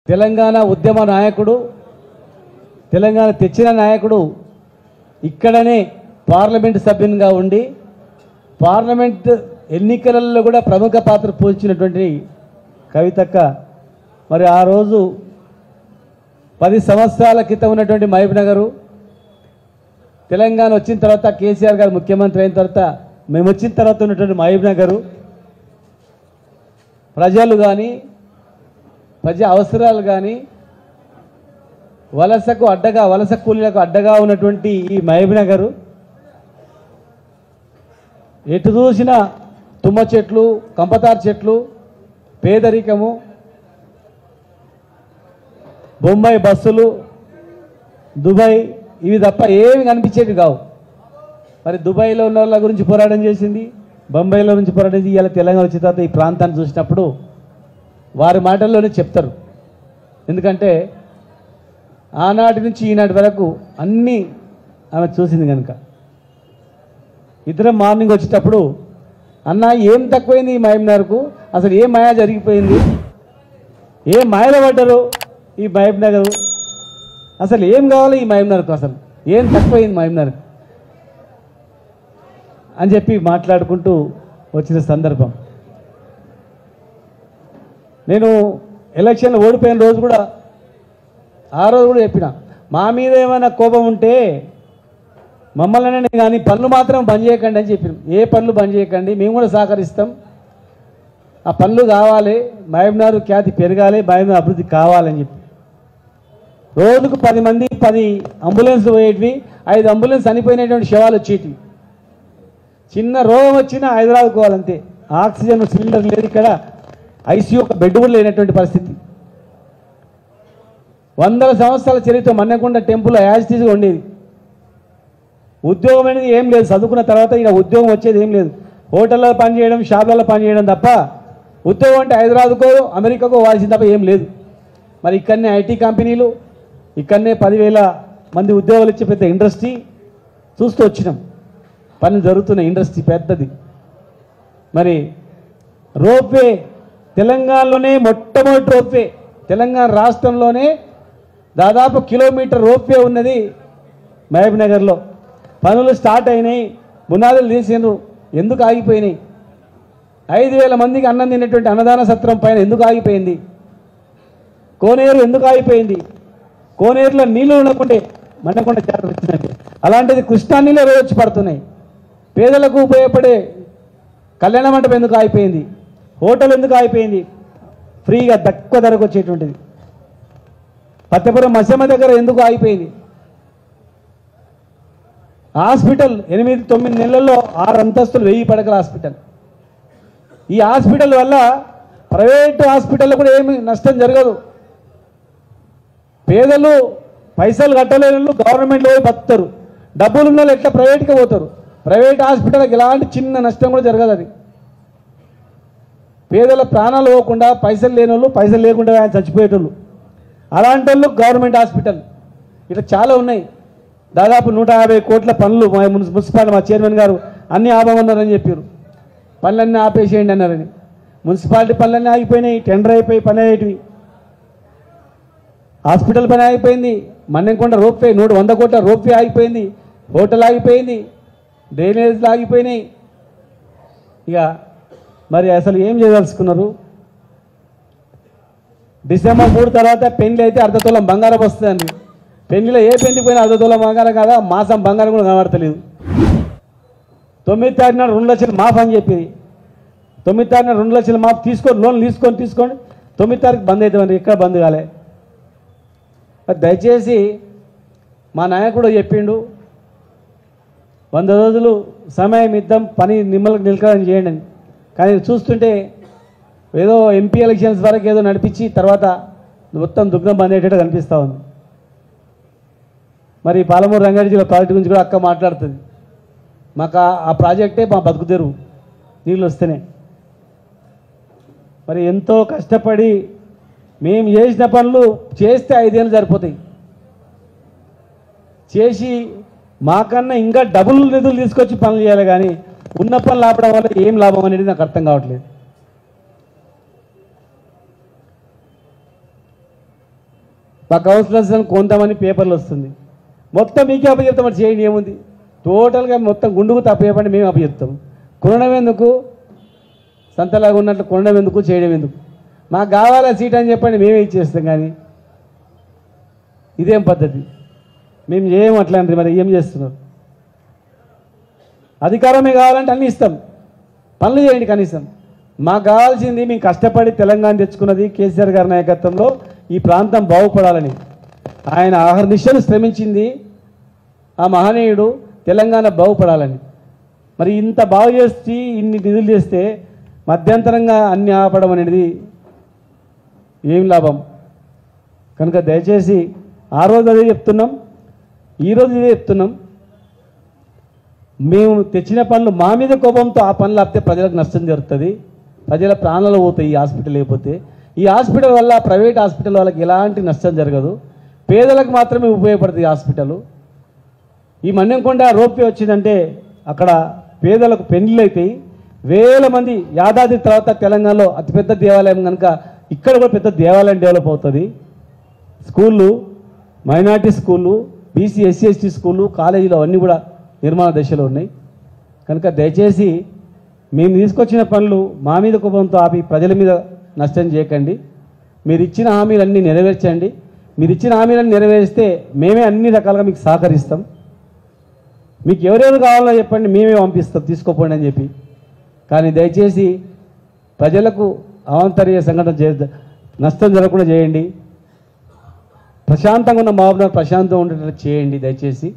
తెలంగాణ ఉద్యమ నాయకుడు, తెలంగాణ తెచ్చిన నాయకుడు ఇక్కడనే పార్లమెంట్ సభ్యునిగా ఉండి పార్లమెంట్ ఎన్నికలలో కూడా ప్రముఖ పాత్ర పోషించినటువంటి కవితక్క మరి ఆ రోజు 10 సంవత్సరాల క్రితం ఉన్నటువంటి మహబూబ్నగర్ తెలంగాణ వచ్చిన తర్వాత కేసీఆర్ గారు ముఖ్యమంత్రి అయిన తర్వాత మేము వచ్చిన తర్వాత ఉన్నటువంటి మహబూబ్నగర్ ప్రజలు కానీ ప్రజా అవసరాలు కానీ వలసకు అడ్డగా వలస కూలీలకు అడ్డగా ఉన్నటువంటి ఈ మహబూబ్నగర్ ఎటు చూసినా తుమ్మ చెట్లు కంపతారు చెట్లు పేదరికము బొంబాయి బస్సులు దుబాయ్ ఇవి తప్ప ఏమి కనిపించేవి కావు. మరి దుబాయ్లో ఉన్న వాళ్ళ గురించి పోరాటం చేసింది, బొంబాయిలో నుంచి పోరాటం చేసి ఇలా తెలంగాణ వచ్చిన తర్వాత ఈ ప్రాంతాన్ని చూసినప్పుడు వారి మాటల్లోనే చెప్తారు. ఎందుకంటే ఆనాటి నుంచి ఈనాటి వరకు అన్నీ ఆమె చూసింది కనుక. ఇద్దరం మార్నింగ్ వచ్చేటప్పుడు అన్న ఏం తక్కువైంది ఈ మహబూబ్నగర్కు, అసలు ఏ మాయ జరిగిపోయింది, ఏ మాయలో పడ్డారు ఈ మహబూబ్నగర్, అసలు ఏం కావాలి ఈ మహబూబ్నగర్కు, అసలు ఏం తక్కువైంది మహబూబ్నగర్ అని చెప్పి మాట్లాడుకుంటూ వచ్చిన సందర్భం. నేను ఎలక్షన్లో ఓడిపోయిన రోజు కూడా ఆ రోజు కూడా చెప్పిన, మా మీద ఏమైనా కోపం ఉంటే మమ్మల్ని కానీ పనులు మాత్రం బంద్ చేయకండి అని చెప్పిన. ఏ పనులు బంద్ చేయకండి, మేము కూడా సహకరిస్తాం, ఆ పనులు కావాలి, మహబూబ్నగర్ ఖ్యాతి పెరగాలి, మహబూబ్నగర్ అభివృద్ధి కావాలని చెప్పి. రోజుకు 10 మంది 10 అంబులెన్స్ పోయేటివి, 5 అంబులెన్స్ చనిపోయినటువంటి శవాలు వచ్చేటివి. చిన్న రోగం వచ్చినా హైదరాబాద్ పోవాలంతే, ఆక్సిజన్ సిలిండర్ లేదు, ఇక్కడ ఐసీయూ ఒక బెడ్ కూడా లేనటువంటి పరిస్థితి. 100 సంవత్సరాల చరిత్ర మన్నెకొండ టెంపుల్ యాజిటీస్గా ఉండేది. ఉద్యోగం అనేది ఏం లేదు, చదువుకున్న తర్వాత ఇక ఉద్యోగం వచ్చేది ఏం లేదు, హోటల్లో పనిచేయడం షాపులలో పనిచేయడం తప్ప ఉద్యోగం అంటే హైదరాబాద్కో అమెరికాకో వాల్సింది తప్ప ఏం లేదు. మరి ఇక్కడనే ఐటీ కంపెనీలు, ఇక్కడనే 10,000 మంది ఉద్యోగాలు ఇచ్చే పెద్ద ఇండస్ట్రీ చూస్తూ వచ్చినాం, పని జరుగుతున్న ఇండస్ట్రీ పెద్దది. మరి రోప్వే తెలంగాణలోనే మొట్టమొదటి రోప్వే, తెలంగాణ రాష్ట్రంలోనే దాదాపు కిలోమీటర్ రోప్వే ఉన్నది మహబూబ్నగర్లో. పనులు స్టార్ట్ అయినాయి, పునాదులు తీసినారు, ఎందుకు ఆగిపోయినాయి? 5,000 మందికి అన్నం తినేటువంటి అన్నదాన సత్రం పైన ఎందుకు ఆగిపోయింది? కోనేరు ఎందుకు ఆగిపోయింది? కోనేరులో నీళ్లు ఉండకుంటే మన్నకొండ జాతర వచ్చిందండి, అలాంటిది కృష్ణా నీళ్ళు రోజు వచ్చి పడుతున్నాయి. పేదలకు ఉపయోగపడే కళ్యాణ మండపం ఎందుకు ఆగిపోయింది? హోటల్ ఎందుకు ఆగిపోయింది? ఫ్రీగా తక్కువ ధరకు వచ్చేటువంటిది. పత్తపురం మసమ్మ దగ్గర ఎందుకు ఆగిపోయింది? హాస్పిటల్ 8-9 నెలల్లో 6 అంతస్తులు 1000 పడకల హాస్పిటల్. ఈ హాస్పిటల్ వల్ల ప్రైవేటు హాస్పిటల్లో కూడా ఏమి నష్టం జరగదు. పేదలు పైసలు కట్టలేని వాళ్ళు గవర్నమెంట్లో పోయి బతుకుతారు, డబ్బులు ఉన్న వాళ్ళు ఎట్లా ప్రైవేట్గా పోతారు. ప్రైవేట్ హాస్పిటల్కి ఎలాంటి చిన్న నష్టం కూడా జరగదు. అది పేదల ప్రాణాలు పోకుండా, పైసలు లేని వాళ్ళు పైసలు లేకుండా ఆయన చచ్చిపోయేటోళ్ళు, అలాంటి వాళ్ళు గవర్నమెంట్ హాస్పిటల్ ఇట్లా చాలా ఉన్నాయి. దాదాపు 150 కోట్ల పనులు మున్సిపాలిటీ మా చైర్మన్ గారు అన్నీ ఆపమన్నారని చెప్పారు. పనులన్నీ ఆపేసేయండి అన్నారని. మున్సిపాలిటీ పనులన్నీ ఆగిపోయినాయి, టెండర్ అయిపోయి పని అయ్యేటివి. హాస్పిటల్ పని ఆగిపోయింది, మన్నెకొండ రోప్వే 100 కోట్ల రోప్వే ఆగిపోయింది, హోటల్ ఆగిపోయింది, డ్రైనేజ్లు ఆగిపోయినాయి. ఇక మరి అసలు ఏం చేయదలుచుకున్నారు? డిసెంబర్ 3 తర్వాత పెళ్లి అయితే 1/2 తులం బంగారం వస్తుందండి. పెళ్లిలో ఏ పెళ్లి పోయినా 1/2 తులం బంగారం కాదా, మాసం బంగారం కూడా కనబడతలేదు. 9వ తారీఖున 2 లక్షలు మాఫ్ అని చెప్పి, 9వ తారీఖున 2 లక్షలు మాఫ్ తీసుకొని లోన్ తీసుకోండి, 9వ తారీఖు బంద్ అవుతామండి, ఎక్కడ బంద్ కాలే. దయచేసి మా నాయకుడు చెప్పిండు 100 రోజులు సమయం ఇద్దాం, పని నిలకడని చేయండి అని. కానీ చూస్తుంటే ఏదో ఎంపీ ఎలక్షన్స్ వరకు ఏదో నడిపించి తర్వాత మొత్తం దుగ్ధం బంద్ అయ్యేటట్టు కనిపిస్తూ ఉంది. మరి పాలమూరు రంగారెడ్డి జిల్లా ప్రాజెక్టు గురించి కూడా అక్క మాట్లాడుతుంది. మాకు ఆ ప్రాజెక్టే మా బతుకు తెరువు, నీళ్ళు వస్తేనే. మరి ఎంతో కష్టపడి మేము చేసిన పనులు చేస్తే 5 ఏళ్ళు సరిపోతాయి, చేసి మాకన్నా ఇంకా డబుల్ నిధులు తీసుకొచ్చి పనులు చేయాలి. కానీ ఉన్న పనులు ఆపడం వల్ల ఏం లాభం అనేది నాకు అర్థం కావట్లేదు. మా కౌన్సిలర్స్ కొంతమంది పేపర్లు వస్తుంది, మొత్తం మీకే అప్పచెప్తాం. మరి చేయండి, ఏముంది? టోటల్గా మొత్తం గుండుకు తప్పు చెప్పండి, మేము అప్పచెప్తాం. కొనడం ఎందుకు? సంతలాగా ఉన్నట్లు కొనడం ఎందుకు, చేయడం ఎందుకు? మాకు కావాలా సీట్ అని చెప్పండి, మేమే ఇచ్చేస్తాం. కానీ ఇదేం పద్ధతి? మేము చేయము అట్లాంటి. మరి ఏం చేస్తున్నారు? అధికారమే కావాలంటే అన్నీ ఇస్తాం, పనులు చేయండి కనీసం. మాకు కావాల్సింది మేము కష్టపడి తెలంగాణ తెచ్చుకున్నది కేసీఆర్ గారి నాయకత్వంలో ఈ ప్రాంతం బాగుపడాలని. ఆయన ఆహర్నిశలు శ్రమించింది ఆ మహనీయుడు తెలంగాణ బాగుపడాలని. మరి ఇంత బాగు చేసి ఇన్ని నిధులు చేస్తే మధ్యంతరంగా అన్ని ఆపడం అనేది ఏం లాభం? కనుక దయచేసి ఆ రోజు అదే చెప్తున్నాం, ఈరోజు ఇదే చెప్తున్నాం. మేము తెచ్చిన పనులు మా మీద కోపంతో ఆ పనులు ఆపితే ప్రజలకు నష్టం జరుగుతుంది, ప్రజల ప్రాణాలు పోతాయి. ఈ హాస్పిటల్ లేకపోతే ఈ హాస్పిటల్ వల్ల ప్రైవేట్ హాస్పిటల్ వాళ్ళకి ఎలాంటి నష్టం జరగదు, పేదలకు మాత్రమే ఉపయోగపడుతుంది ఈ హాస్పిటల్. ఈ మన్నెంకొండ రోప్వే వచ్చిందంటే అక్కడ పేదలకు పెళ్లిళ్ళు అవుతాయి. వేల మంది యాదాద్రి తర్వాత తెలంగాణలో అతిపెద్ద దేవాలయం కనుక ఇక్కడ కూడా పెద్ద దేవాలయం డెవలప్ అవుతుంది. స్కూళ్ళు, మైనార్టీ స్కూళ్ళు, బీసీ ఎస్సీ ఎస్టీ స్కూళ్ళు, కాలేజీలు అవన్నీ కూడా నిర్మాణ దశలో ఉన్నాయి. కనుక దయచేసి మేము తీసుకొచ్చిన పనులు మా మీద కోపంతో ఆపి ప్రజల మీద నష్టం చేయకండి. మీరు ఇచ్చిన హామీలన్నీ నెరవేర్చండి. మీరు ఇచ్చిన హామీలన్నీ నెరవేరిస్తే మేమే అన్ని రకాలుగా మీకు సహకరిస్తాం. మీకు ఎవరెవరు కావాలో చెప్పండి, మేమే పంపిస్తాం, తీసుకోపోండి అని చెప్పి. కానీ దయచేసి ప్రజలకు అవాంతరీయ సంఘటన నష్టం జరగకుండా చేయండి. ప్రశాంతంగా ఉన్న మహబూబ్నగర్ ప్రశాంతంగా ఉండేటట్టు చేయండి దయచేసి.